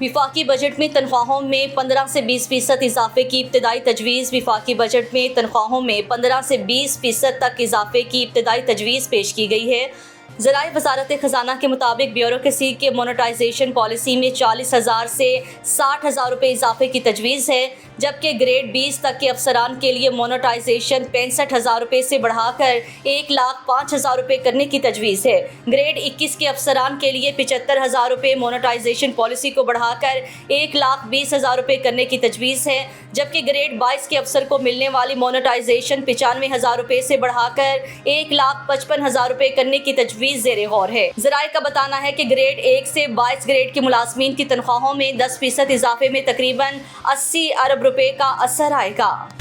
विफाकी budget में तनख्वाहों में 15 से 20% इजाफे की इब्तदाई तजवीज़। विफाकी बजट में तनख्वाहों में 15 से 20% तक इजाफे की इब्तदाई तजवीज़ पेश की गई है। ज़राए वज़ारत ख़ज़ाना के मुताबिक ब्यूरोक्रेसी के मोनेटाइजेशन पॉलिसी में 40,000 से 60,000 रुपये इजाफे की तजवीज़ है, जबकि ग्रेड 20 तक के अफसरान के लिए मोनेटाइजेशन 65,000 रुपये से बढ़ाकर 1,05,000 रुपये करने की तजवीज़ है। ग्रेड 21 के अफसरान के लिए 75,000 रुपये मोनेटाइजेशन पॉलिसी को बढ़ाकर 1,20,000 रुपये करने की तजवीज़ है, जबकि ग्रेड 22 के अफसर को मिलने वाली मोनेटाइजेशन 95,000 रुपये से बढ़ाकर 1,55,000 रुपये करने की तजवीज़ ज़ेरे गौर है। ज़राए का बताना है कि ग्रेड 1 से 22 ग्रेड के मुलाजमीन की तनख्वाहों में 10% इजाफे में तकरीबन 80 अरब रुपए का असर आएगा।